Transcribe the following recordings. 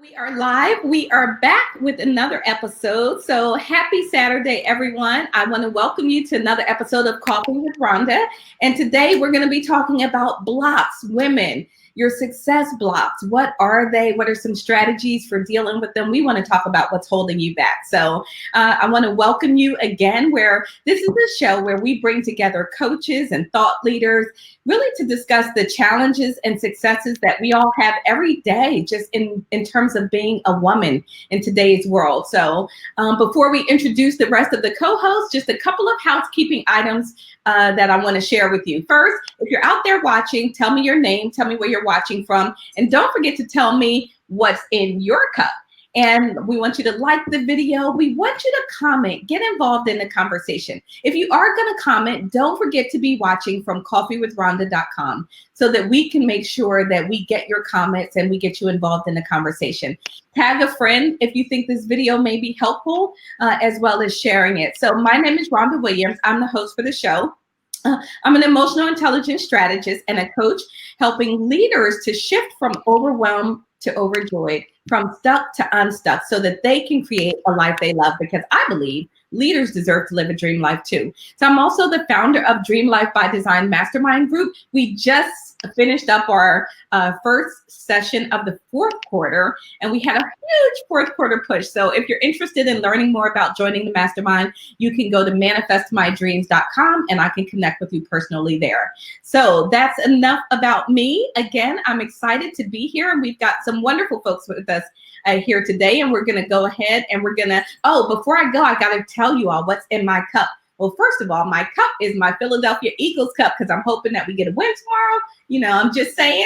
We are live. We are back with another episode. So happy Saturday, everyone. I want to welcome you to another episode of Coffee with Rhonda. And today we're going to be talking about blocks, women, your success blocks. What are they? What are some strategies for dealing with them? We want to talk about what's holding you back. So I want to welcome you again, where this is a show where we bring together coaches and thought leaders really to discuss the challenges and successes that we all have every day, just in terms of being a woman in today's world. So before we introduce the rest of the co-hosts, just a couple of housekeeping items that I want to share with you. First, if you're out there watching, tell me your name, tell me where you're watching from, and don't forget to tell me what's in your cup. And we want you to like the video. We want you to comment, get involved in the conversation. If you are going to comment, don't forget to be watching from coffeewithrhonda.com so that we can make sure that we get your comments and we get you involved in the conversation. Tag a friend if you think this video may be helpful, as well as sharing it. So my name is Rhonda Williams. I'm the host for the show. I'm an emotional intelligence strategist and a coach helping leaders to shift from overwhelmed to overjoyed, from stuck to unstuck, so that they can create a life they love, because I believe leaders deserve to live a dream life too. So I'm also the founder of Dream Life by Design Mastermind Group. We just finished up our first session of the fourth quarter, and we had a huge fourth quarter push. So if you're interested in learning more about joining the mastermind, you can go to manifestmydreams.com and I can connect with you personally there. So that's enough about me. Again, I'm excited to be here, and we've got some wonderful folks with us here today, and we're going to go ahead and we're going to, before I go, I got to tell you all what's in my cup. Well, first of all, my cup is my Philadelphia Eagles cup, because I'm hoping that we get a win tomorrow. You know, I'm just saying.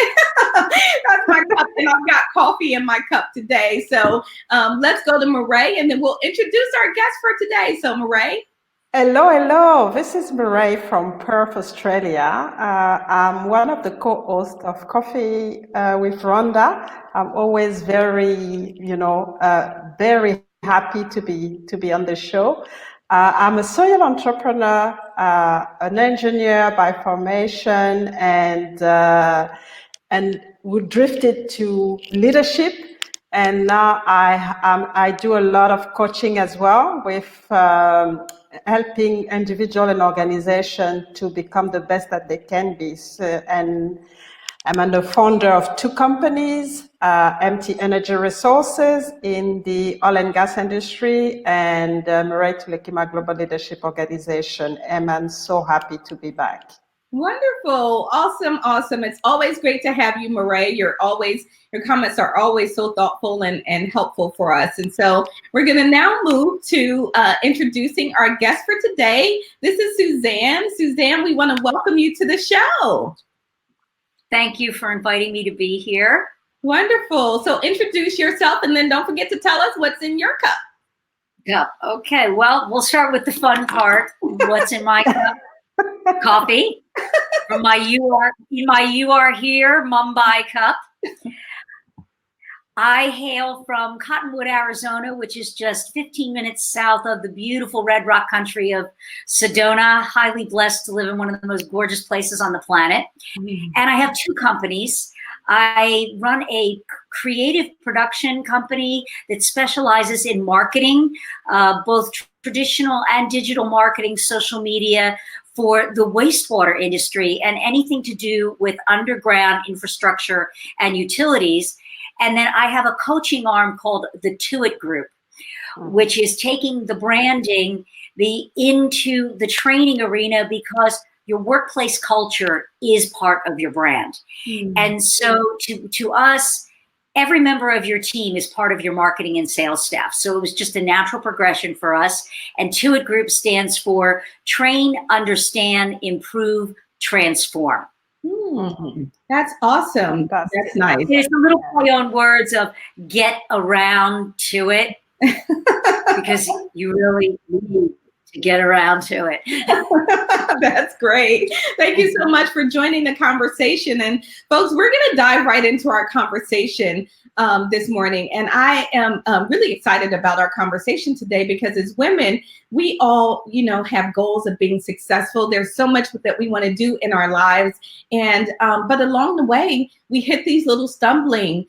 That's my cup, and I've got coffee in my cup today. So let's go to Marae, and then we'll introduce our guest for today. So Marae. Hello. This is Marae from Perth, Australia. I'm one of the co-hosts of Coffee with Rhonda. I'm always very happy to be on the show. I'm a serial entrepreneur, an engineer by formation, and we drifted to leadership. And now I do a lot of coaching as well, with helping individual and organization to become the best that they can be. And I'm the founder of two companies, MT Energy Resources in the oil and gas industry, and Marae Tulekima Global Leadership Organization. And I'm so happy to be back. Wonderful. Awesome. It's always great to have you, Marae. Your comments are always so thoughtful and helpful for us. And so we're going to now move to introducing our guest for today. This is Suzan. Suzan, we want to welcome you to the show. Thank you for inviting me to be here. Wonderful. So introduce yourself, and then don't forget to tell us what's in your cup. Yep. Okay. Well, we'll start with the fun part. What's in my cup? Coffee from my You Are Here Mumbai cup. I hail from Cottonwood, Arizona, which is just 15 minutes south of the beautiful Red Rock country of Sedona. Highly blessed to live in one of the most gorgeous places on the planet. Mm-hmm. And I have two companies. I run a creative production company that specializes in marketing, both traditional and digital marketing, social media, for the wastewater industry and anything to do with underground infrastructure and utilities. And then I have a coaching arm called the Tuit Group, which is taking the branding into the training arena, because your workplace culture is part of your brand. Mm-hmm. And so to us, every member of your team is part of your marketing and sales staff. So it was just a natural progression for us. And Tuit Group stands for Train, Understand, Improve, Transform. That's awesome. That's nice. There's a little play on words of get around to it, because you really need to get around to it. That's great. Thank you so much for joining the conversation. And folks, we're going to dive right into our conversation this morning. And I am really excited about our conversation today, because as women, we all, have goals of being successful. There's so much that we want to do in our lives. And but along the way, we hit these little stumbling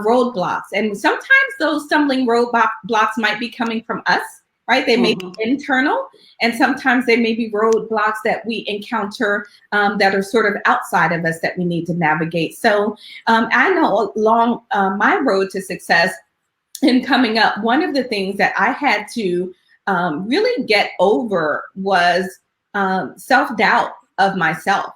roadblocks. And sometimes those stumbling roadblocks might be coming from us, right? They may be internal, and sometimes they may be roadblocks that we encounter that are sort of outside of us that we need to navigate. So I know along my road to success in coming up, one of the things that I had to really get over was self-doubt of myself,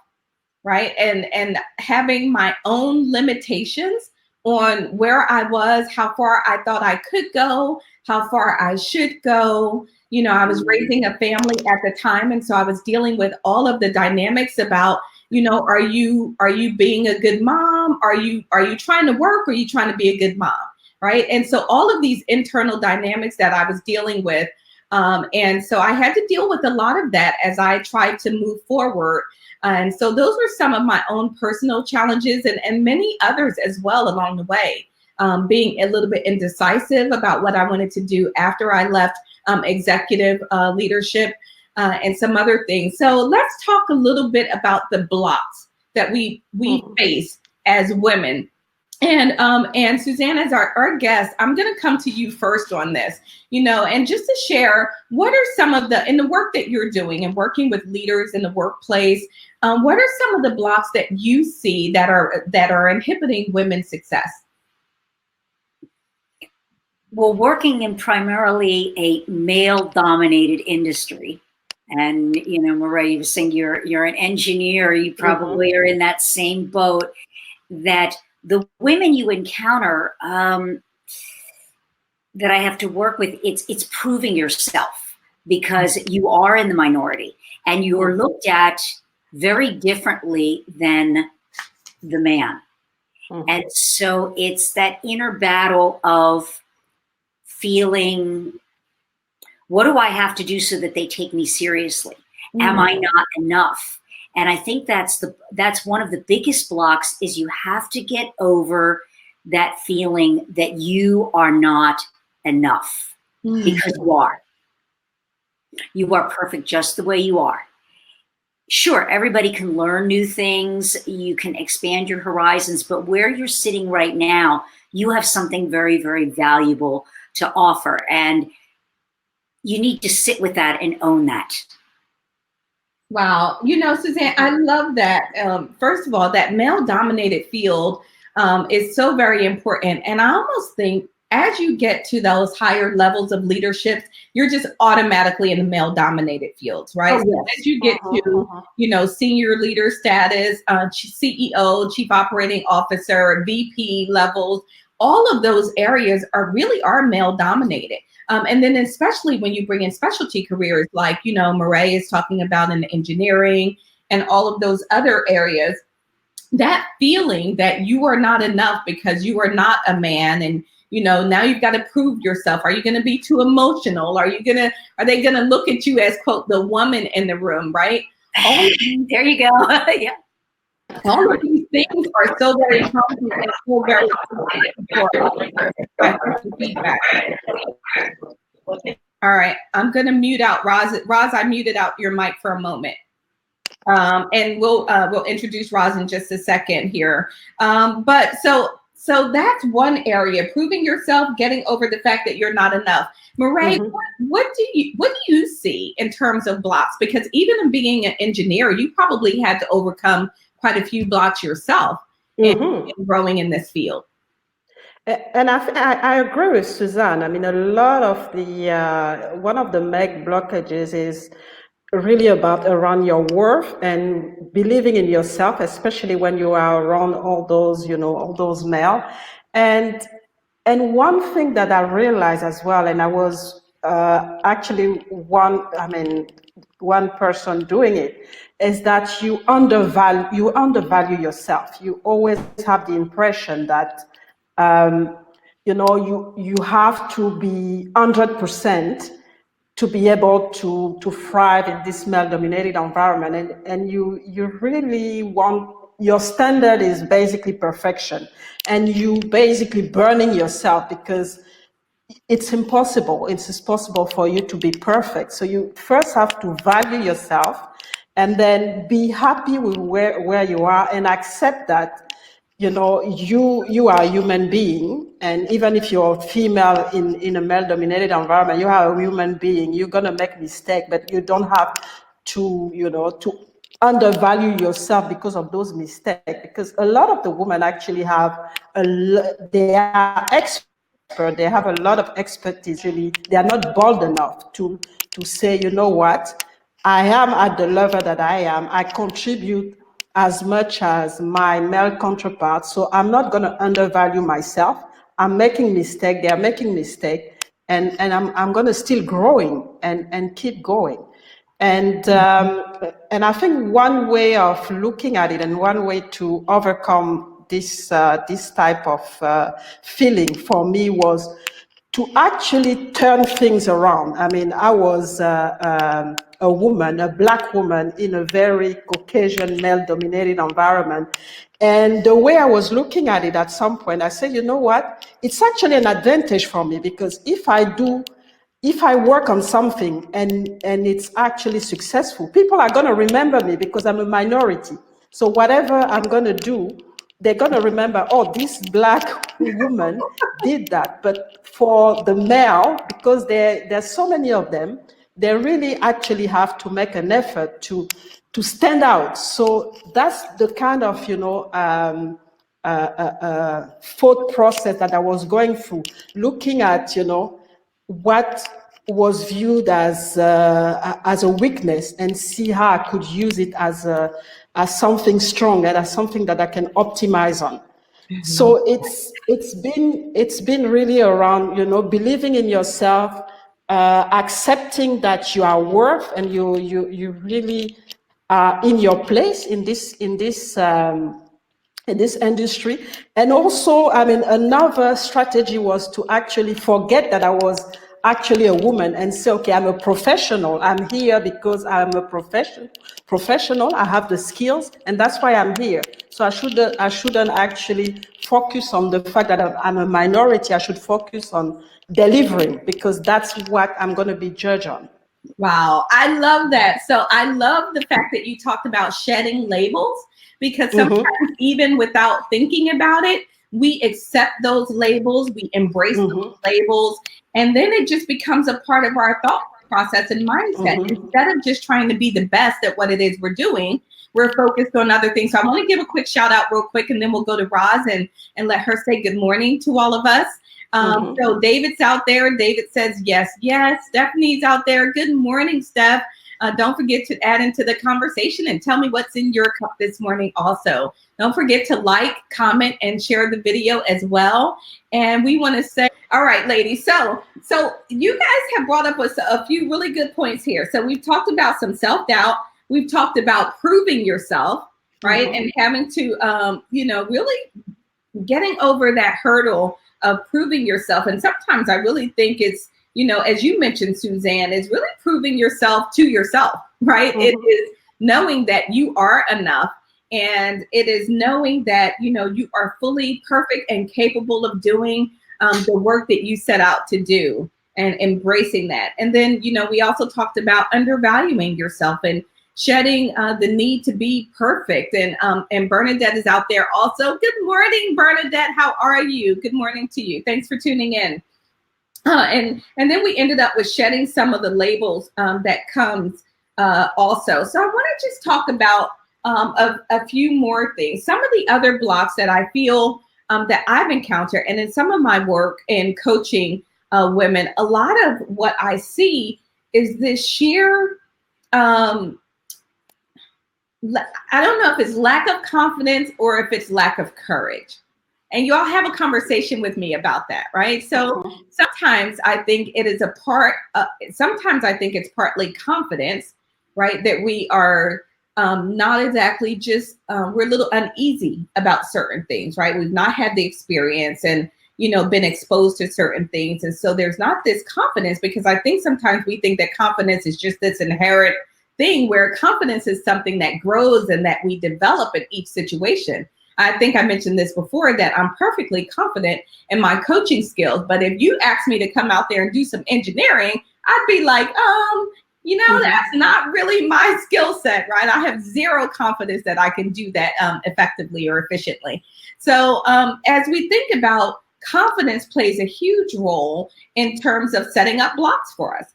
right? And having my own limitations on where I was, how far I thought I could go, how far I should go. You know, I was raising a family at the time, and so I was dealing with all of the dynamics about, you know, are you being a good mom? Are you trying to work, or are you trying to be a good mom? Right? And so all of these internal dynamics that I was dealing with, and so I had to deal with a lot of that as I tried to move forward. And so those were some of my own personal challenges, and many others as well along the way. Being a little bit indecisive about what I wanted to do after I left executive leadership and some other things. So let's talk a little bit about the blocks that we face as women. And Suzanne, as our guest, I'm going to come to you first on this, you know, and just to share, what are some of in the work that you're doing and working with leaders in the workplace, what are some of the blocks that you see that are inhibiting women's success? Well, working in primarily a male-dominated industry, and you know, Marie, you were saying you're an engineer, you probably are in that same boat, that the women you encounter that I have to work with, it's proving yourself, because you are in the minority and you are looked at very differently than the man. And so it's that inner battle of feeling, what do I have to do so that they take me seriously? Am I not enough? And I think that's one of the biggest blocks, is you have to get over that feeling that you are not enough, because you are. You are perfect just the way you are. Sure, everybody can learn new things. You can expand your horizons, but where you're sitting right now, you have something very, very valuable to offer. And you need to sit with that and own that. Wow. You know, Suzanne, I love that. First of all, that male-dominated field is so very important. And I almost think as you get to those higher levels of leadership, you're just automatically in the male-dominated fields, right? Oh, yes. So as you get to, you know, senior leader status, CEO, chief operating officer, VP levels, all of those areas are male-dominated. And then especially when you bring in specialty careers, like, you know, Marie is talking about in engineering and all of those other areas, that feeling that you are not enough because you are not a man, and, you know, now you've got to prove yourself. Are you going to be too emotional? Are they going to look at you as, quote, the woman in the room, right? There you go. Yeah. All of these things are so very common and so very feedback. All right, I'm going to mute out Roz. Roz, I muted out your mic for a moment. And we'll introduce Roz in just a second here. But so that's one area, proving yourself, getting over the fact that you're not enough. Marie, what do you see in terms of blocks? Because even in being an engineer, you probably had to overcome quite a few blocks yourself in growing in this field. And I agree with Suzanne. I mean, a lot of the one of the meg blockages is really around your worth and believing in yourself, especially when you are around all those male. And one thing that I realized as well, and I was actually one person doing it, is that you undervalue yourself. You always have the impression that you have to be 100% to be able to thrive in this male-dominated environment, and you really want, your standard is basically perfection, and you basically burning yourself because it's impossible. It's possible for you to be perfect. So you first have to value yourself, and then be happy with where you are, and accept that you are a human being, and even if you're female in a male-dominated environment, you are a human being. You're gonna make mistake, but you don't have to undervalue yourself because of those mistakes. Because a lot of the women actually they are expert. They have a lot of expertise. Really, they are not bold enough to say, you know what, I am at the level that I am. I contribute as much as my male counterparts, so I'm not going to undervalue myself. I'm making mistake. They are making mistake, and I'm going to still growing and keep going. And I think one way of looking at it and one way to overcome this type of feeling for me was to actually turn things around. I mean, I was a woman, a Black woman in a very Caucasian male-dominated environment. And the way I was looking at it at some point, I said, you know what? It's actually an advantage for me, because if I work on something and it's actually successful, people are going to remember me because I'm a minority. So whatever I'm going to do, they're going to remember, oh, this Black woman did that. But for the male, because there's so many of them, they really actually have to make an effort to stand out. So that's the kind of, thought process that I was going through, looking at, what was viewed as a weakness, and see how I could use it as something strong and as something that I can optimize on. So it's been really around, believing in yourself, accepting that you are worth and you really are in your place in this industry. And also, I mean, another strategy was to actually forget that I was actually a woman and say, okay, I'm a professional. I'm here because I'm a professional. I have the skills, and that's why I'm here. So I shouldn't actually focus on the fact that I'm a minority. I should focus on delivering, because that's what I'm going to be judged on. Wow, I love that. So I love the fact that you talked about shedding labels, because sometimes even without thinking about it, we accept those labels, we embrace those labels, and then it just becomes a part of our thought process and mindset. Instead of just trying to be the best at what it is we're doing, we're focused on other things. So I want to give a quick shout out real quick, and then we'll go to Roz and let her say good morning to all of us. So David's out there. David says, yes, yes. Stephanie's out there. Good morning, Steph. Don't forget to add into the conversation and tell me what's in your cup this morning also. Don't forget to like, comment, and share the video as well. And we want to say, all right, ladies, so you guys have brought up a few really good points here. So we've talked about some self-doubt. We've talked about proving yourself, right? And having to, really getting over that hurdle of proving yourself. And sometimes I really think it's, as you mentioned, Suzanne, is really proving yourself to yourself, right? It is knowing that you are enough. And it is knowing that, you are fully perfect and capable of doing the work that you set out to do, and embracing that. And then, we also talked about undervaluing yourself and shedding the need to be perfect. And Bernadette is out there also. Good morning, Bernadette. How are you? Good morning to you. Thanks for tuning in. And then we ended up with shedding some of the labels that comes also. So I want to just talk about a few more things. Some of the other blocks that I feel that I've encountered, and in some of my work in coaching women, a lot of what I see is this sheer, I don't know if it's lack of confidence or if it's lack of courage. And you all have a conversation with me about that, right? So sometimes I think it is sometimes I think it's partly confidence, right? That we are not exactly just, we're a little uneasy about certain things, right? We've not had the experience and, been exposed to certain things. And so there's not this confidence, because I think sometimes we think that confidence is just this inherent thing, where confidence is something that grows and that we develop in each situation. I think I mentioned this before, that I'm perfectly confident in my coaching skills. But if you ask me to come out there and do some engineering, I'd be like, that's not really my skill set, right? I have zero confidence that I can do that effectively or efficiently. So as we think about confidence plays a huge role in terms of setting up blocks for us.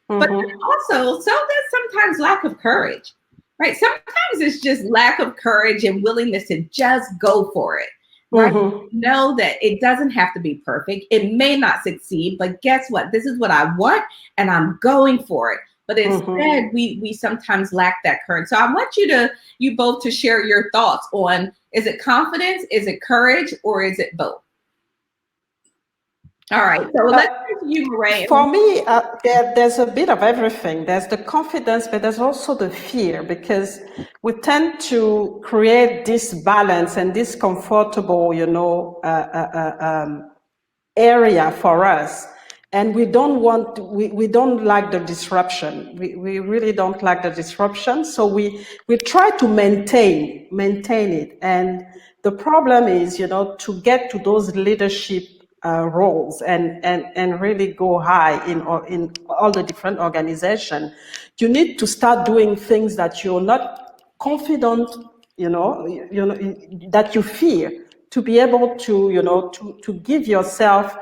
But also, so there's sometimes lack of courage, right? Sometimes it's just lack of courage and willingness to just go for it, right? Know that it doesn't have to be perfect. It may not succeed, but guess what? This is what I want, and I'm going for it. But instead, we sometimes lack that courage. So I want you both to share your thoughts on, is it confidence, is it courage, or is it both? All right, so let's go to you, Ray. For me, there's a bit of everything. There's the confidence, but there's also the fear, because we tend to create this balance and this comfortable, area for us. And we don't like the disruption. We really don't like the disruption. So we try to maintain it. And the problem is, to get to those leadership roles and really go high in all the different organizations, you need to start doing things that you're not confident, that you fear, to be able to, to give yourself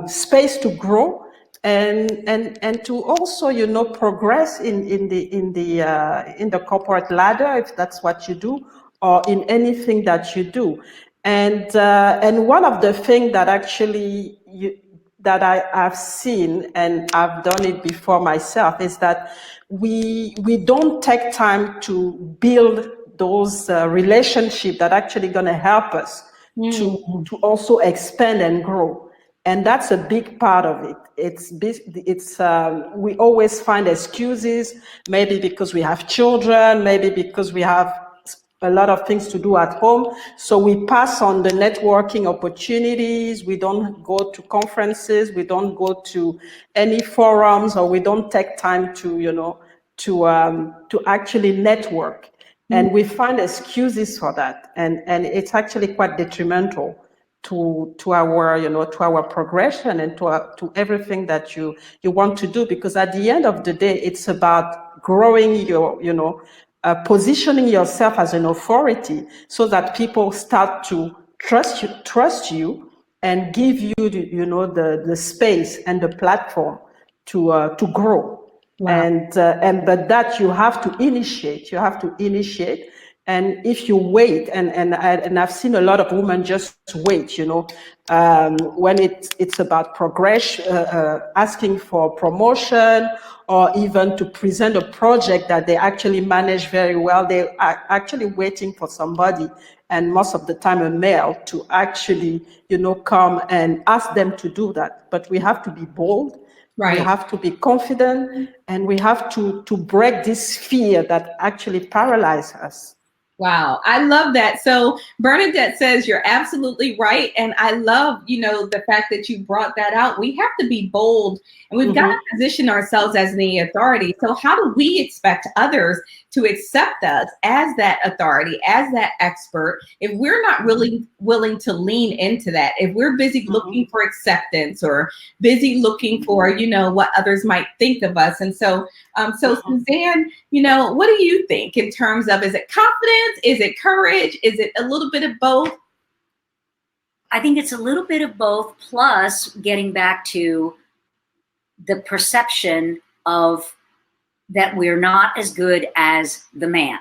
space to grow and to also, progress in the corporate ladder, if that's what you do, or in anything that you do. And one of the things that actually that I've seen, and I've done it before myself, is that we don't take time to build those relationships that actually going to help us to also expand and grow. And that's a big part of it. We always find excuses, maybe because we have children, maybe because we have a lot of things to do at home. So we pass on the networking opportunities. We don't go to conferences. We don't go to any forums, or we don't take time to, to actually network. And we find excuses for that. And it's actually quite detrimental to our, to our progression and to everything that you want to do. Because at the end of the day, it's about growing your, positioning yourself as an authority, so that people start to trust you and give you the space and the platform to grow. Wow. But that you have to initiate. And if you wait, and I've seen a lot of women just wait, when it's about progression, asking for promotion, or even to present a project that they actually manage very well. They are actually waiting for somebody, and most of the time a male, to actually, come and ask them to do that. But we have to be bold. Right. We have to be confident, and we have to break this fear that actually paralyzes us. Wow, I love that. So Bernadette says you're absolutely right. And I love, the fact that you brought that out. We have to be bold, and we've got to position ourselves as the authority. So how do we expect others to accept us as that authority, as that expert, if we're not really willing to lean into that? If we're busy looking for acceptance, or busy looking for, what others might think of us. And so, Suzanne, what do you think in terms of, is it confidence? Is it courage? Is it a little bit of both? I think it's a little bit of both, plus getting back to the perception of that we're not as good as the man.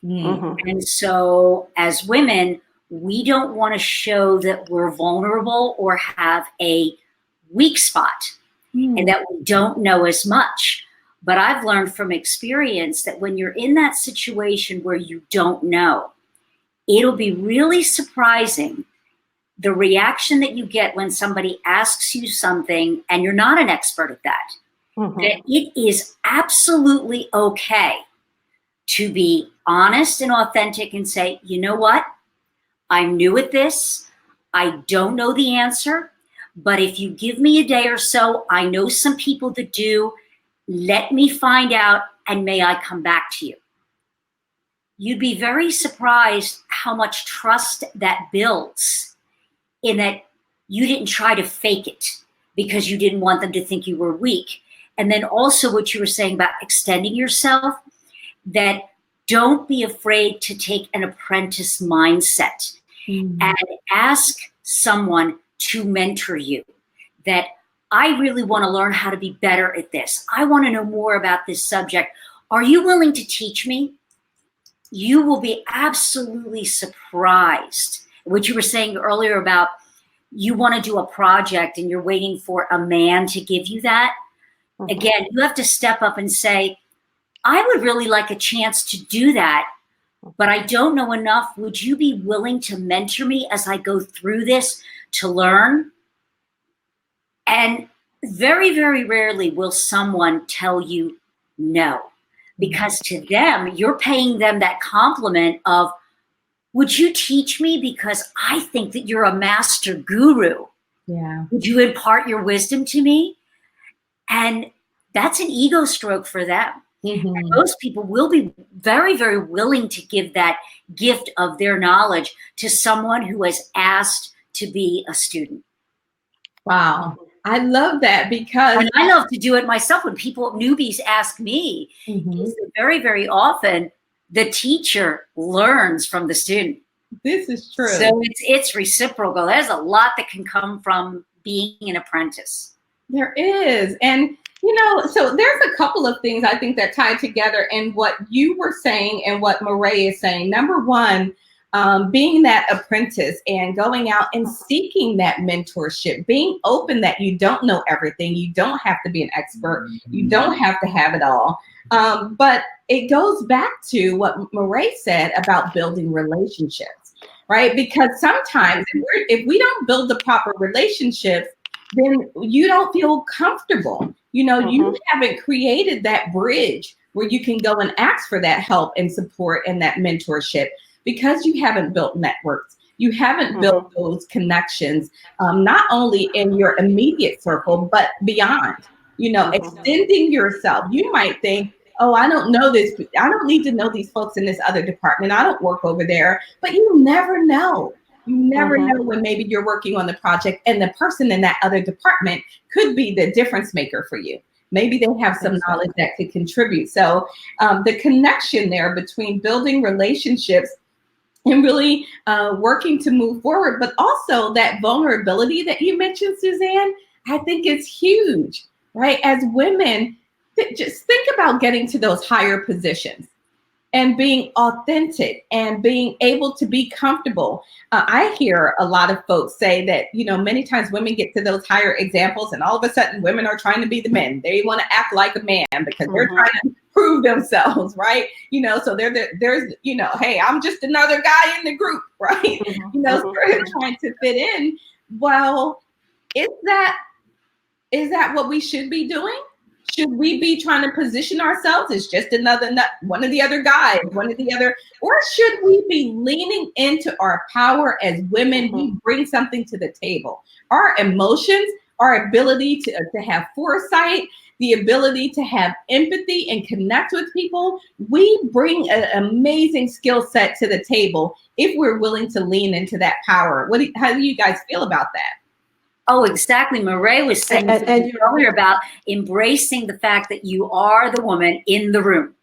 And so as women, we don't want to show that we're vulnerable or have a weak spot and that we don't know as much. But I've learned from experience that when you're in that situation where you don't know, it'll be really surprising the reaction that you get when somebody asks you something and you're not an expert at that. That it is absolutely okay to be honest and authentic and say, you know what? I'm new at this. I don't know the answer. But if you give me a day or so, I know some people that do. Let me find out, and may I come back to you. You'd be very surprised how much trust that builds, in that you didn't try to fake it because you didn't want them to think you were weak. And then also what you were saying about extending yourself, that don't be afraid to take an apprentice mindset. and ask someone to mentor you. That I really want to learn how to be better at this. I want to know more about this subject. Are you willing to teach me? You will be absolutely surprised. What you were saying earlier about you want to do a project and you're waiting for a man to give you that. Again, you have to step up and say, I would really like a chance to do that, but I don't know enough. Would you be willing to mentor me as I go through this to learn? And very, very rarely will someone tell you no, because to them, you're paying them that compliment of, would you teach me because I think that you're a master guru? Yeah. Would you impart your wisdom to me? And that's an ego stroke for them. And most people will be very, very willing to give that gift of their knowledge to someone who has asked to be a student. Wow. I love that because and I love to do it myself. When newbies ask me, very, very often the teacher learns from the student. This is true. So it's reciprocal. There's a lot that can come from being an apprentice. There is. And, so there's a couple of things I think that tie together in what you were saying and what Marie is saying. Number one, being that apprentice and going out and seeking that mentorship, being open that you don't know everything. You don't have to be an expert. You don't have to have it all. But it goes back to what Marie said about building relationships, right? Because sometimes if we don't build the proper relationships, then you don't feel comfortable. You haven't created that bridge where you can go and ask for that help and support and that mentorship because you haven't built networks. You haven't built those connections, not only in your immediate circle, but beyond, extending yourself. You might think, oh, I don't know this. I don't need to know these folks in this other department. I don't work over there, but you never know. You never know when maybe you're working on the project and the person in that other department could be the difference maker for you. Maybe they have some knowledge that could contribute. So the connection there between building relationships and really working to move forward, but also that vulnerability that you mentioned, Suzanne, I think is huge, right? As women, just think about getting to those higher positions and being authentic and being able to be comfortable. I hear a lot of folks say that, many times women get to those higher examples and all of a sudden women are trying to be the men. They want to act like a man because they're trying to prove themselves, right? So there's, hey, I'm just another guy in the group, right? So they're trying to fit in. Well, is that what we should be doing? Should we be trying to position ourselves as just one of the other guys, or should we be leaning into our power as women who bring something to the table? Our emotions, our ability to have foresight, the ability to have empathy and connect with people, we bring an amazing skill set to the table if we're willing to lean into that power. How do you guys feel about that? Oh, exactly. Marie was saying earlier about embracing the fact that you are the woman in the room.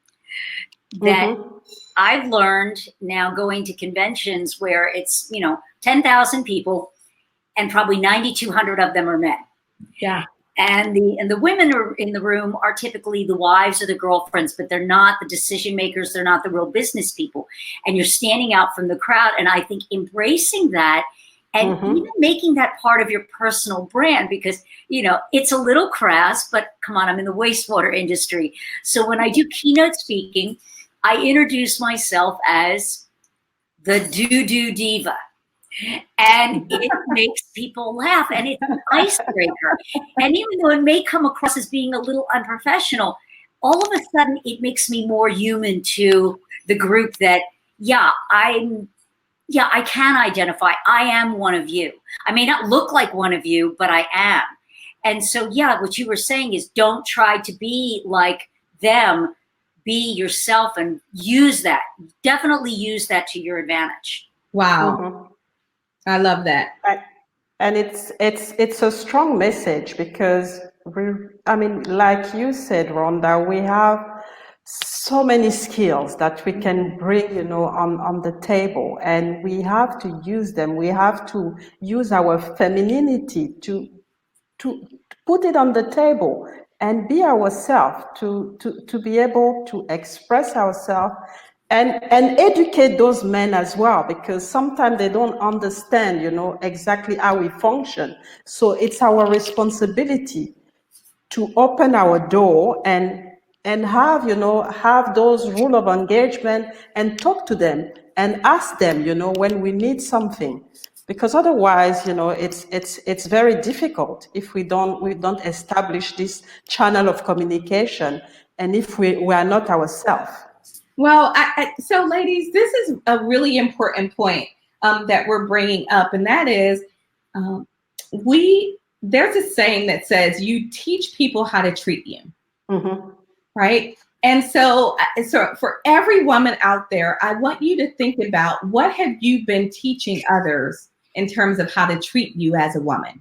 That I've learned now going to conventions where it's, 10,000 people and probably 9,200 of them are men. Yeah. And the women are in the room are typically the wives or the girlfriends, but they're not the decision makers. They're not the real business people. And you're standing out from the crowd. And I think embracing that and even making that part of your personal brand, because, it's a little crass, but come on, I'm in the wastewater industry. So when I do keynote speaking, I introduce myself as the doo-doo diva. And it makes people laugh, and it's an icebreaker. And even though it may come across as being a little unprofessional, all of a sudden it makes me more human to the group that, I can identify. I am one of you. I may not look like one of you, but I am. And so, what you were saying is don't try to be like them. Be yourself and use that. Definitely use that to your advantage. Wow. I love that. And it's a strong message because like you said, Rhonda, we have so many skills that we can bring, on the table, and we have to use them. We have to use our femininity to put it on the table and be ourselves, to be able to express ourselves and educate those men as well, because sometimes they don't understand, exactly how we function. So it's our responsibility to open our door and have those rule of engagement and talk to them and ask them, when we need something, because otherwise, it's very difficult if we don't establish this channel of communication, and if we are not ourselves. Well, so ladies, this is a really important point that we're bringing up, and that is, um, there's a saying that says you teach people how to treat you, Mm-hmm. right? And so for every woman out there, I want you to think about, what have you been teaching others in terms of how to treat you as a woman?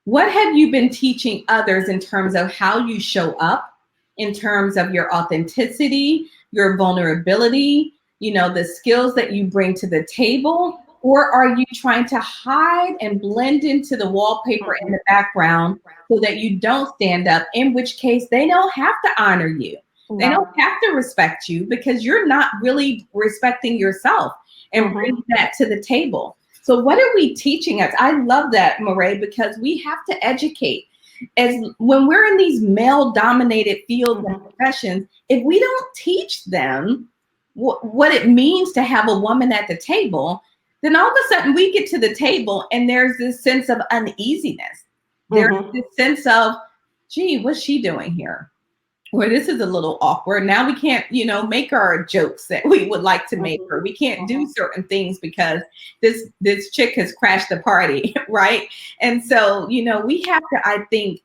What have you been teaching others in terms of how you show up, in terms of your authenticity, your vulnerability, the skills that you bring to the table? Or are you trying to hide and blend into the wallpaper in the background so that you don't stand up, in which case they don't have to honor you. They don't have to respect you, because you're not really respecting yourself and bringing that to the table. So what are we teaching us? I love that, Marie, because we have to educate. As when we're in these male-dominated fields and professions, if we don't teach them what it means to have a woman at the table, then all of a sudden we get to the table and there's this sense of uneasiness. There's this sense of, gee, what's she doing here? Or this is a little awkward. Now we can't, make our jokes that we would like to make her. We can't do certain things because this chick has crashed the party, right? And so, we have to, I think,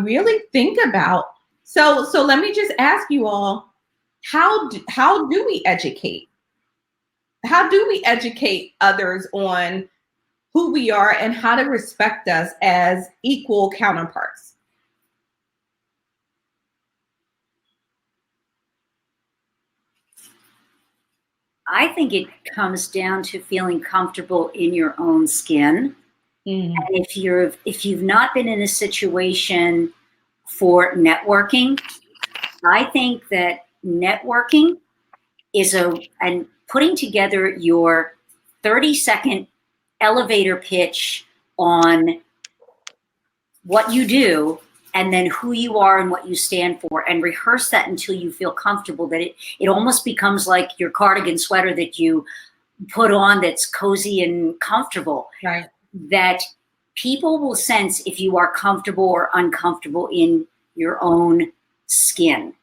really think about. So let me just ask you all, how do we educate? How do we educate others on who we are and how to respect us as equal counterparts? I think it comes down to feeling comfortable in your own skin. And if you've not been in a situation for networking, I think that networking is and putting together your 30-second elevator pitch on what you do, and then who you are and what you stand for, and rehearse that until you feel comfortable, that it almost becomes like your cardigan sweater that you put on, that's cozy and comfortable. Right. That people will sense if you are comfortable or uncomfortable in your own skin.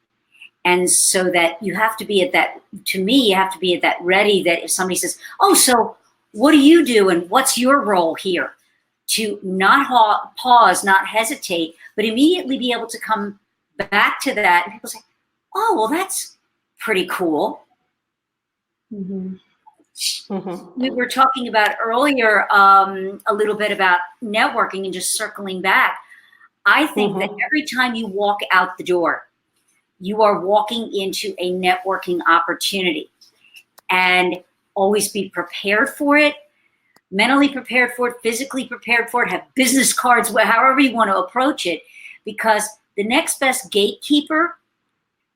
And so that you have to be at that, to me, you have to be at that ready, that if somebody says, oh, so what do you do and what's your role here? To not pause, not hesitate, but immediately be able to come back to that. And people say, oh, well, that's pretty cool. We were talking about earlier a little bit about networking, and just circling back. I think that every time you walk out the door, you are walking into a networking opportunity, and always be prepared for it, mentally prepared for it, physically prepared for it, have business cards, however you want to approach it, because the next best gatekeeper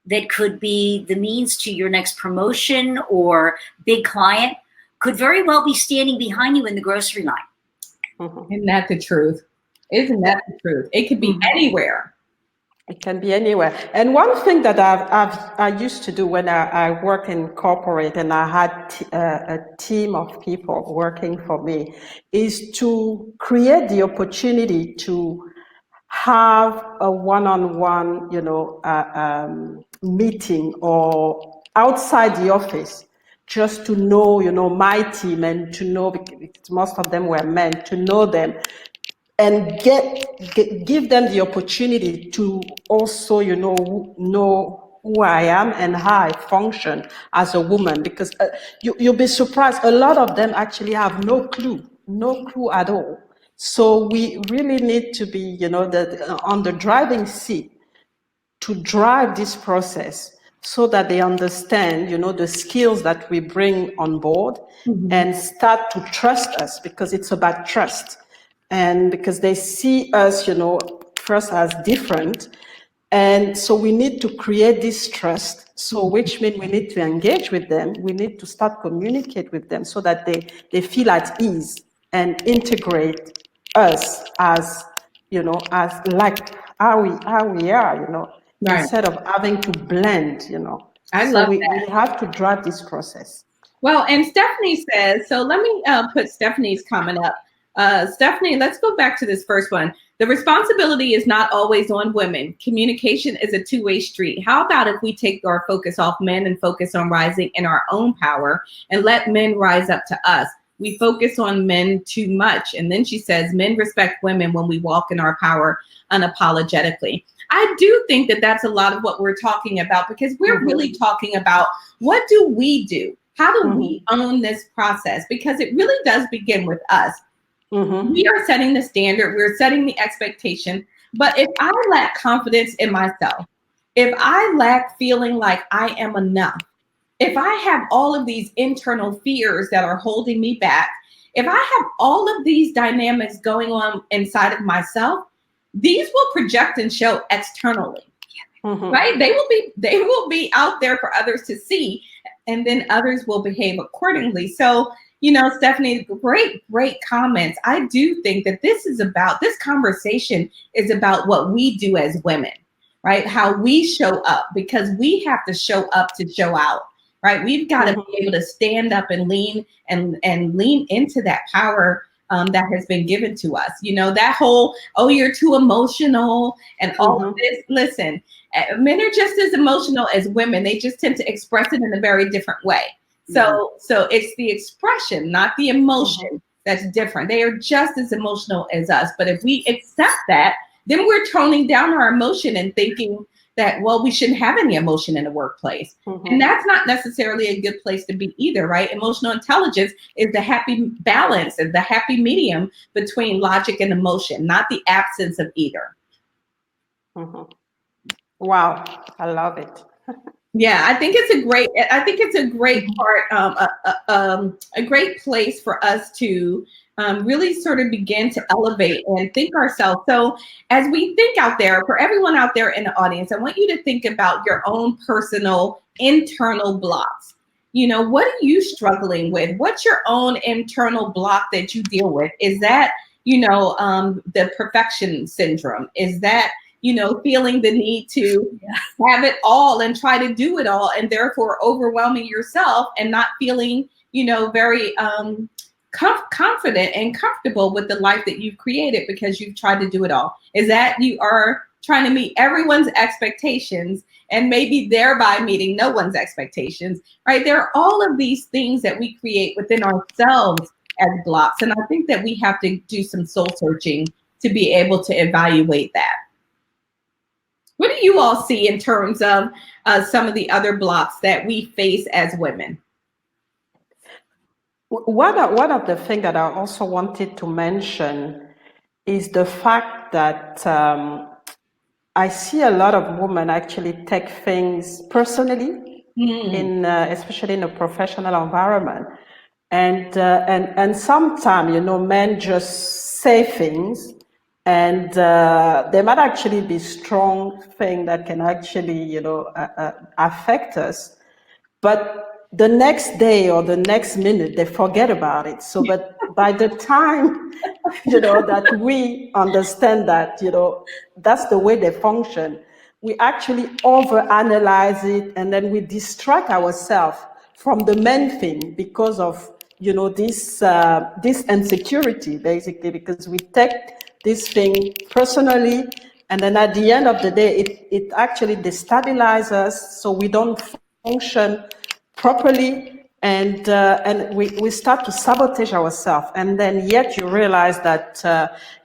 that could be the means to your next promotion or big client could very well be standing behind you in the grocery line. Isn't that the truth? Isn't that the truth? It could be anywhere. It can be anywhere. And one thing that I used to do when I work in corporate and I had a team of people working for me, is to create the opportunity to have a one-on-one, meeting, or outside the office, just to know, my team, and to know, because most of them were men, to know them, and give them the opportunity to also, know who I am and how I function as a woman. Because you'll be surprised, a lot of them actually have no clue at all. So we really need to be, on the driving seat to drive this process so that they understand, the skills that we bring on board and start to trust us, because it's about trust. And because they see us, first as different. And so we need to create this trust. So which means we need to engage with them. We need to start communicate with them so that they feel at ease and integrate us as, as like how we are, Right. instead of having to blend, I So love we that. have to drive this process. Well, and Stephanie says, so let me put Stephanie's comment up. Stephanie, let's go back to this first one. The responsibility is not always on women. Communication is a two-way street. How about if we take our focus off men and focus on rising in our own power and let men rise up to us? We focus on men too much. And then she says, men respect women when we walk in our power unapologetically. I do think that that's a lot of what we're talking about, because we're really talking about, what do we do? How do we own this process? Because it really does begin with us. We are setting the standard. We're setting the expectation. But if I lack confidence in myself, if I lack feeling like I am enough, if I have all of these internal fears that are holding me back, if I have all of these dynamics going on inside of myself, these will project and show externally, right? They will be out there for others to see, and then others will behave accordingly. So, Stephanie, great comments. I do think that this conversation is about what we do as women, right? How we show up, because we have to show up to show out, right? We've got to be able to stand up and lean into that power that has been given to us. That whole, oh, you're too emotional and all of this. Listen, men are just as emotional as women. They just tend to express it in a very different way. So it's the expression, not the emotion, that's different. They are just as emotional as us. But if we accept that, then we're toning down our emotion and thinking that, well, we shouldn't have any emotion in the workplace. And that's not necessarily a good place to be either, right? Emotional intelligence is the happy balance and the happy medium between logic and emotion, not the absence of either. Wow, I love it. Yeah, I think it's a great part, a great place for us to really sort of begin to elevate and think ourselves. So as we think out there, for everyone out there in the audience, I want you to think about your own personal internal blocks. What are you struggling with? What's your own internal block that you deal with? Is that, the perfection syndrome? Is that, feeling the need to have it all and try to do it all, and therefore overwhelming yourself and not feeling, very confident and comfortable with the life that you've created because you've tried to do it all? Is that you are trying to meet everyone's expectations and maybe thereby meeting no one's expectations, right? There are all of these things that we create within ourselves as blocks. And I think that we have to do some soul searching to be able to evaluate that. What do you all see in terms of some of the other blocks that we face as women? One of the things that I also wanted to mention is the fact that I see a lot of women actually take things personally, especially in a professional environment, and sometimes men just say things. And they might actually be strong things that can actually, affect us. But the next day or the next minute, they forget about it. So, but by the time, that we understand that, that's the way they function, we actually overanalyze it, and then we distract ourselves from the main thing because of, this insecurity, basically, because we take this thing personally, and then at the end of the day, it actually destabilizes us, so we don't function properly, and we start to sabotage ourselves, and then yet you realize that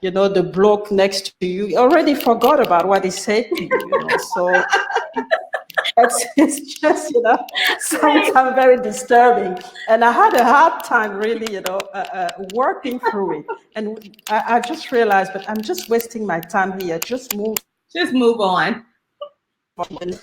the bloke next to you already forgot about what he said to you. So it's just sometimes very disturbing, and I had a hard time really working through it, and I just realized, but I'm just wasting my time here. Just move on.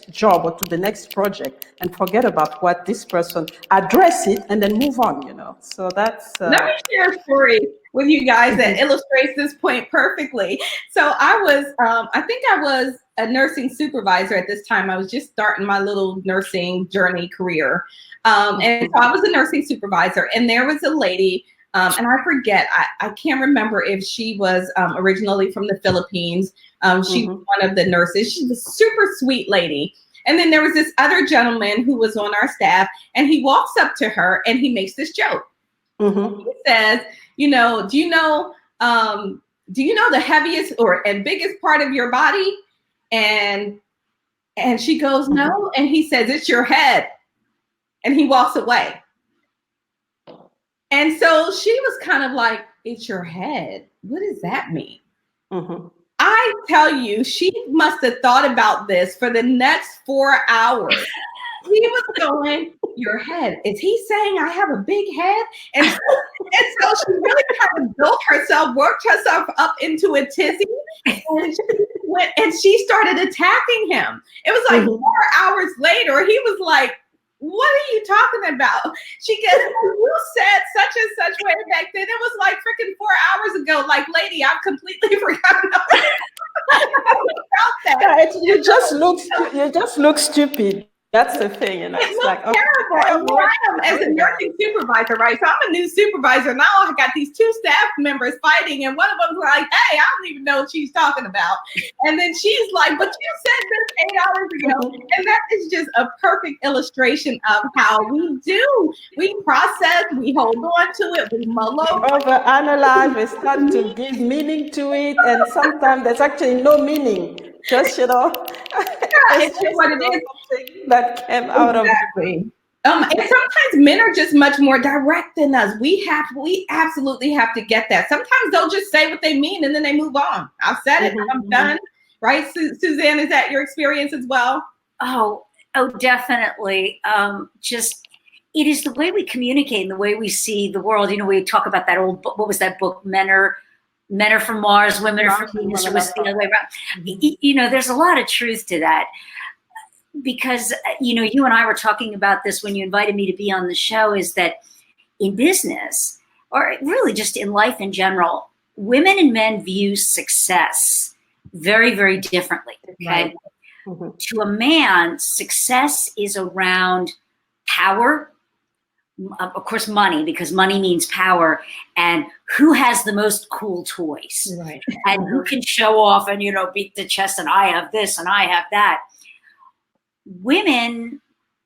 job or to the next project and forget about what this person, address it and then move on, So that's... Let me share a story with you guys that illustrates this point perfectly. So I think I was a nursing supervisor at this time. I was just starting my little nursing journey career. And so I was a nursing supervisor, and there was a lady, and I forget, I can't remember if she was originally from the Philippines. She was one of the nurses. She was a super sweet lady. And then there was this other gentleman who was on our staff, and he walks up to her and he makes this joke. He says, do you know the heaviest and biggest part of your body? And she goes, no. And he says, it's your head. And he walks away. And so she was kind of like, it's your head. What does that mean? I tell you, she must have thought about this for the next 4 hours. He was going, your head. Is he saying I have a big head? And so she really kind of worked herself up into a tizzy. And she started attacking him. It was like 4 hours later, he was like, what are you talking about? She goes, you said such and such way back then. It was like freaking 4 hours ago. Like, lady, I've completely forgotten about that. You just look stupid. That's the thing, It's like terrible. And I am as a nursing supervisor, right? So I'm a new supervisor. Now I got these two staff members fighting, and one of them's like, hey, I don't even know what she's talking about. And then she's like, but you said this 8 hours ago. And that is just a perfect illustration of how we do. We process, we hold on to it, we mull over. Overanalyze, we start to give meaning to it, and sometimes there's actually no meaning. Just, it's just what it is. That came out of and sometimes men are just much more direct than us. We absolutely have to get that. Sometimes they'll just say what they mean and then they move on. I've said it, I'm done. Right, Suzanne, is that your experience as well? Oh, definitely. Just it is the way we communicate and the way we see the world. We talk about that old book. What was that book? Men are from Mars, women are from Venus, or was it the other way around? There's a lot of truth to that. Because, you and I were talking about this when you invited me to be on the show, is that in business, or really just in life in general, women and men view success very, very differently. Okay. Right. To a man, success is around power, of course, money, because money means power, and who has the most cool toys, right? And who can show off and, beat the chest, and I have this and I have that. Women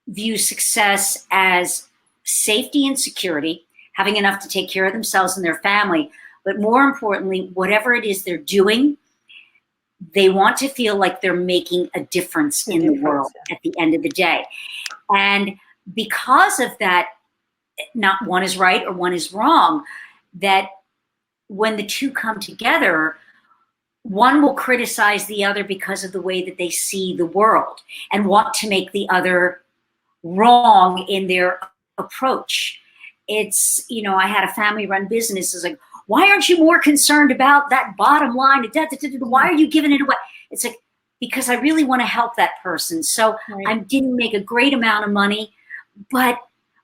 view success as safety and security, having enough to take care of themselves and their family, but more importantly, whatever it is they're doing, they want to feel like they're making a difference in the world at the end of the day. And because of that, not one is right or one is wrong, that when the two come together, one will criticize the other because of the way that they see the world and want to make the other wrong in their approach. It's, I had a family-run business. It's like, why aren't you more concerned about that bottom line? Why are you giving it away? It's like, because I really want to help that person. So I didn't make a great amount of money, but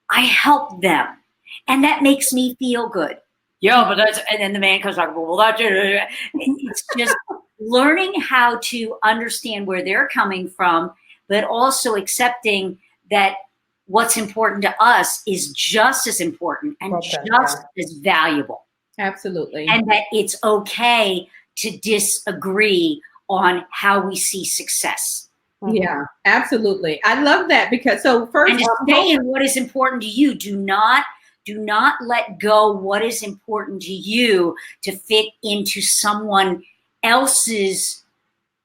I helped them. And that makes me feel good. Yeah, but and then the man comes back, well, it's just learning how to understand where they're coming from, but also accepting that what's important to us is just as important and just as valuable. Absolutely. And that it's okay to disagree on how we see success. Yeah, absolutely. I love that because first, and to stay in what is important to you. Do not let go what is important to you to fit into someone else's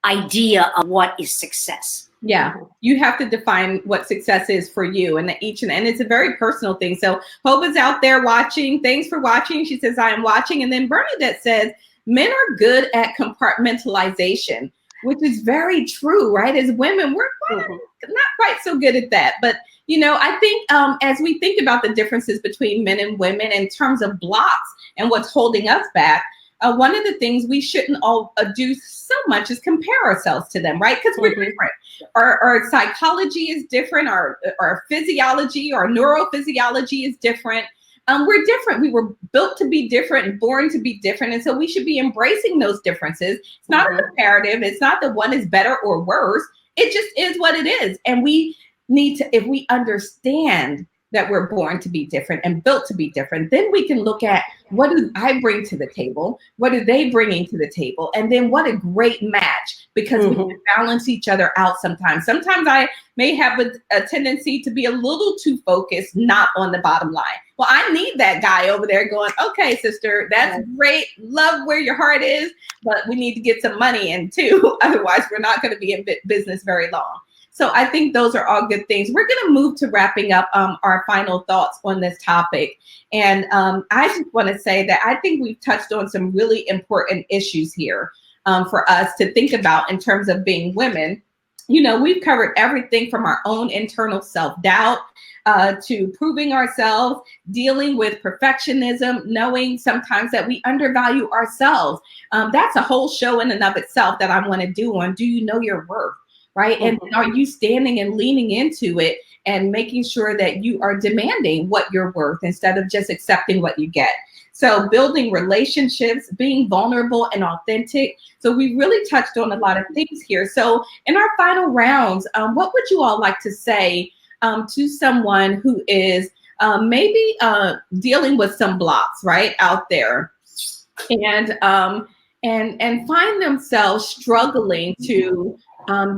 idea of what is success. Yeah, you have to define what success is for you, and it's a very personal thing. So Hope is out there watching. Thanks for watching. She says, I am watching. And then Bernadette says, men are good at compartmentalization, which is very true, right? As women, we're not quite so good at that. But, I think as we think about the differences between men and women in terms of blocks and what's holding us back, one of the things we shouldn't all do so much is compare ourselves to them, right? Because we're different. Our psychology is different. Our physiology, our neurophysiology is different. We're different. We were built to be different and born to be different. And so we should be embracing those differences. It's not a comparative. It's not that one is better or worse. It just is what it is. And we need to, if we understand that we're born to be different and built to be different, then we can look at, what do I bring to the table? What are they bringing to the table? And then what a great match, because we can balance each other out sometimes. Sometimes I may have a tendency to be a little too focused, not on the bottom line. Well, I need that guy over there going, okay, sister, that's great. Love where your heart is, but we need to get some money in too. Otherwise, we're not going to be in business very long. So I think those are all good things. We're going to move to wrapping up our final thoughts on this topic. And I just want to say that I think we've touched on some really important issues here for us to think about in terms of being women. You know, we've covered everything from our own internal self-doubt to proving ourselves, dealing with perfectionism, knowing sometimes that we undervalue ourselves. That's a whole show in and of itself that I want to do on, do you know your worth? Right? And are you standing and leaning into it and making sure that you are demanding what you're worth instead of just accepting what you get? So building relationships, being vulnerable and authentic. So we really touched on a lot of things here. So in our final rounds, what would you all like to say to someone who is maybe dealing with some blocks, right, out there, and find themselves struggling to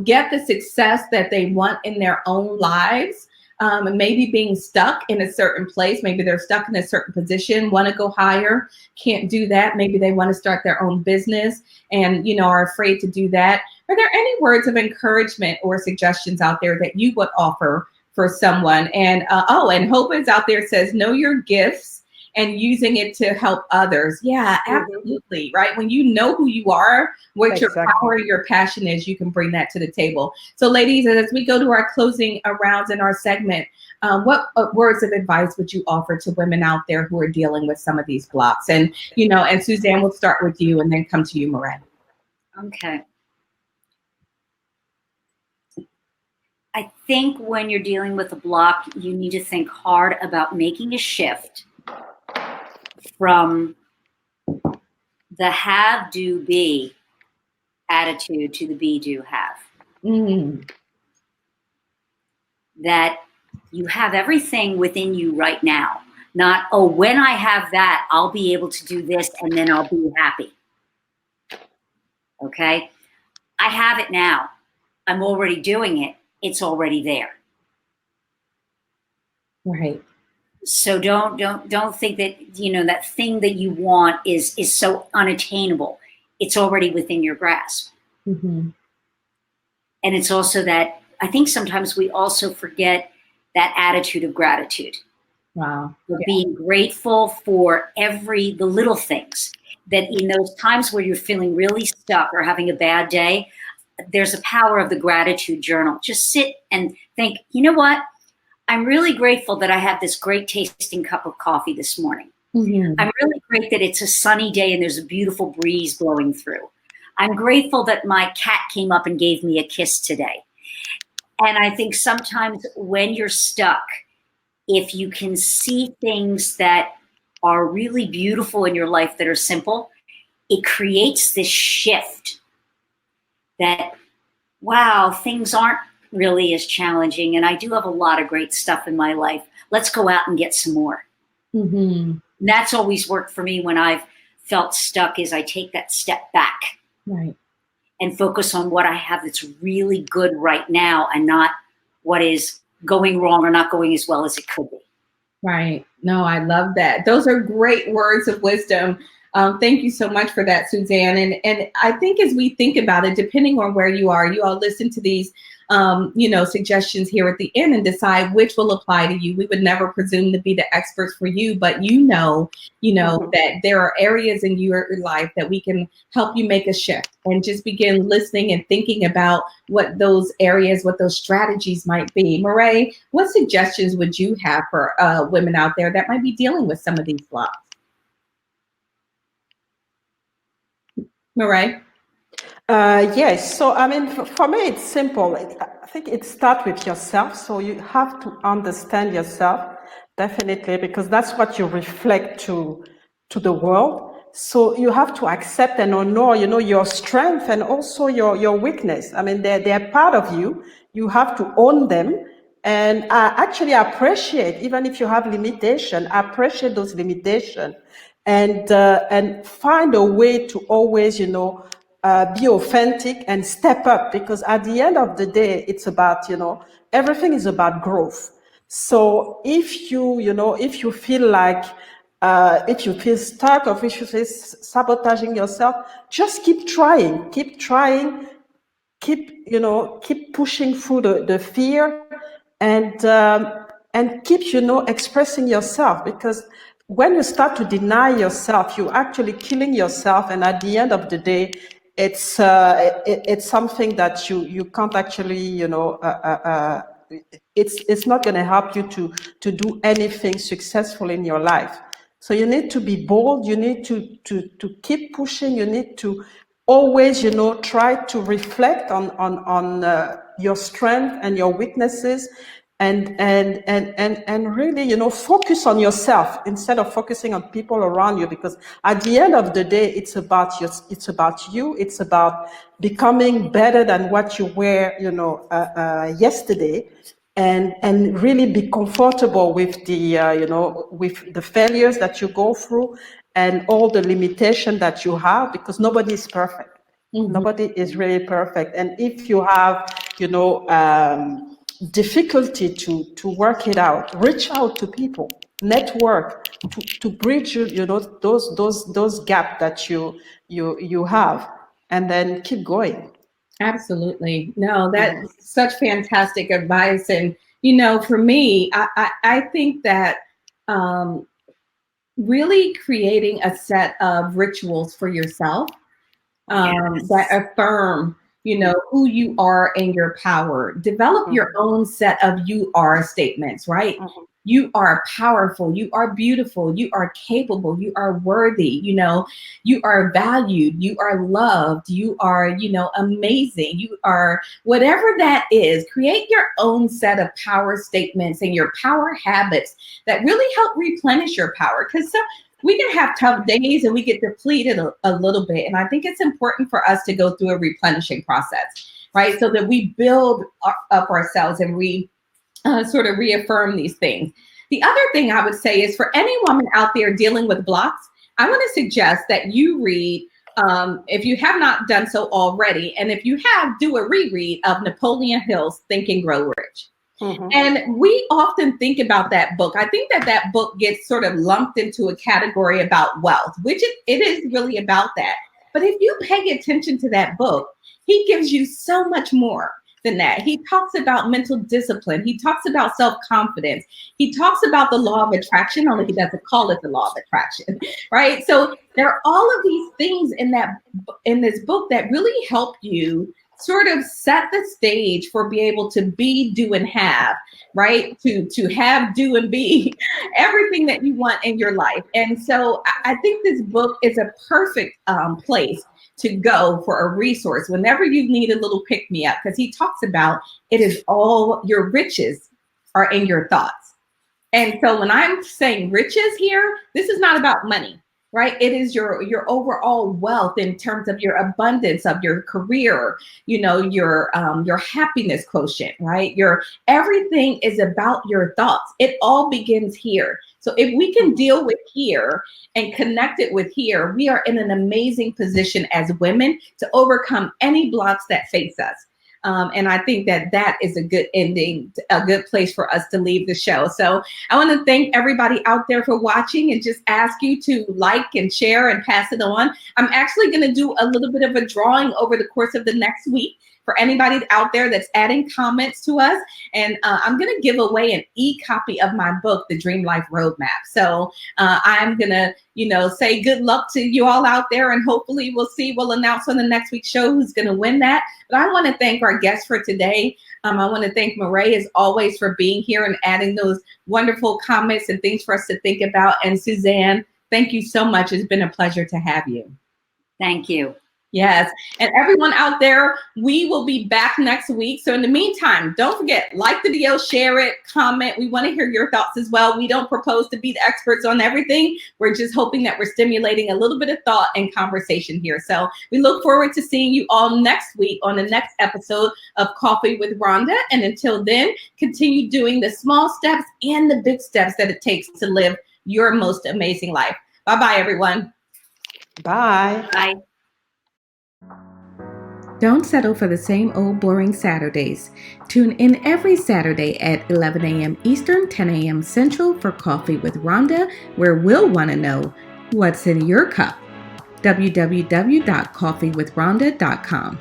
get the success that they want in their own lives, and maybe being stuck in a certain place. Maybe they're stuck in a certain position, want to go higher, can't do that. Maybe they want to start their own business and, you know, are afraid to do that. Are there any words of encouragement or suggestions out there that you would offer for someone? And and Hope is out there, says, know your gifts and using it to help others. Yeah, absolutely. Right. When you know who you are, what your power, your passion is, you can bring that to the table. So ladies, as we go to our closing rounds in our segment, what words of advice would you offer to women out there who are dealing with some of these blocks? And, you know, and Suzanne, we'll start with you and then come to you, Marie. Okay. I think when you're dealing with a block, you need to think hard about making a shift from the have, do, be attitude to the be, do, have. That you have everything within you right now. Not, oh, when I have that, I'll be able to do this and then I'll be happy. Okay? I have it now. I'm already doing it. It's already there. Right. So don't think that, you know, that thing that you want is so unattainable. It's already within your grasp. And it's also that I think sometimes we also forget that attitude of gratitude. Wow. Being grateful for the little things, that in those times where you're feeling really stuck or having a bad day, there's a power of the gratitude journal. Just sit and think, you know what? I'm really grateful that I have this great tasting cup of coffee this morning. I'm really great that it's a sunny day and there's a beautiful breeze blowing through. I'm grateful that my cat came up and gave me a kiss today. And I think sometimes when you're stuck, if you can see things that are really beautiful in your life that are simple, it creates this shift that, wow, things aren't really as challenging. And I do have a lot of great stuff in my life. Let's go out and get some more. And that's always worked for me when I've felt stuck, is I take that step back. Right. And focus on what I have that's really good right now and not what is going wrong or not going as well as it could be. Right. No, I love that. Those are great words of wisdom. Thank you so much for that, Suzanne. And I think as we think about it, depending on where you are, you all listen to these suggestions here at the end and decide which will apply to you. We would never presume to be the experts for you, but you know that there are areas in your life that we can help you make a shift, and just begin listening and thinking about what those areas, what those strategies might be. Marie, what suggestions would you have for women out there that might be dealing with some of these blocks? Marie? Yes. So, I mean, for me, it's simple. I think it starts with yourself. So you have to understand yourself, definitely, because that's what you reflect to the world. So you have to accept and honor, your strength and also your weakness. I mean, they're part of you. You have to own them. And I actually appreciate, even if you have limitation, appreciate those limitations and find a way to always, be authentic and step up, because at the end of the day, it's about, everything is about growth. So if you feel like, if you feel stuck or if you feel sabotaging yourself, just keep trying, keep pushing through the fear and keep, expressing yourself, because when you start to deny yourself, you're actually killing yourself. And at the end of the day, it's something that you can't actually, it's not going to help you to do anything successful in your life. So you need to be bold. You need to keep pushing. You need to always, try to reflect on your strength and your weaknesses, and really, focus on yourself instead of focusing on people around you, because at the end of the day, it's about you. It's about becoming better than what you were, yesterday, and really be comfortable with the with the failures that you go through and all the limitation that you have, because nobody is perfect. Mm-hmm. Nobody is really perfect. And if you have, difficulty to work it out, reach out to people, network to bridge, those gaps that you have, and then keep going. Absolutely. No, that's such fantastic advice. And, for me, I think that um, really creating a set of rituals for yourself that affirm, who you are and your power. Develop your own set of you are statements, right? You are powerful. You are beautiful. You are capable. You are worthy. You are valued. You are loved. You are, amazing. You are whatever that is. Create your own set of power statements and your power habits that really help replenish your power. Because we can have tough days and we get depleted a little bit. And I think it's important for us to go through a replenishing process, right? So that we build up ourselves and we sort of reaffirm these things. The other thing I would say is, for any woman out there dealing with blocks, I want to suggest that you read, if you have not done so already, and if you have, do a reread of Napoleon Hill's Think and Grow Rich. And we often think about that book. I think that book gets sort of lumped into a category about wealth, which it is really about that. But if you pay attention to that book, he gives you so much more than that. He talks about mental discipline. He talks about self-confidence. He talks about the law of attraction, only he doesn't call it the law of attraction, right? So there are all of these things in this book that really help you sort of set the stage for be able to be, do, and have, right? To have, do, and be everything that you want in your life. And so I think this book is a perfect place to go for a resource whenever you need a little pick-me-up, because he talks about it is all your riches are in your thoughts. And so when I'm saying riches here, this is not about money. Right? It is your overall wealth in terms of your abundance of your career, your happiness quotient, right? Your everything is about your thoughts. It all begins here. So if we can deal with here and connect it with here, we are in an amazing position as women to overcome any blocks that face us. And I think that is a good ending, a good place for us to leave the show. So I want to thank everybody out there for watching and just ask you to like and share and pass it on. I'm actually going to do a little bit of a drawing over the course of the next week for anybody out there that's adding comments to us. And I'm going to give away an e-copy of my book, The Dream Life Roadmap. So I'm going to, say good luck to you all out there. And hopefully we'll announce on the next week's show who's going to win that. But I want to thank our guests for today. I want to thank Marie, as always, for being here and adding those wonderful comments and things for us to think about. And Suzanne, thank you so much. It's been a pleasure to have you. Thank you. Yes. And everyone out there, we will be back next week. So in the meantime, don't forget, like the video, share it, comment. We want to hear your thoughts as well. We don't propose to be the experts on everything. We're just hoping that we're stimulating a little bit of thought and conversation here. So we look forward to seeing you all next week on the next episode of Coffee with Rhonda. And until then, continue doing the small steps and the big steps that it takes to live your most amazing life. Bye-bye, everyone. Bye. Bye. Don't settle for the same old boring Saturdays. Tune in every Saturday at 11 a.m. Eastern, 10 a.m. Central for Coffee with Rhonda, where we'll want to know what's in your cup. www.coffeewithrhonda.com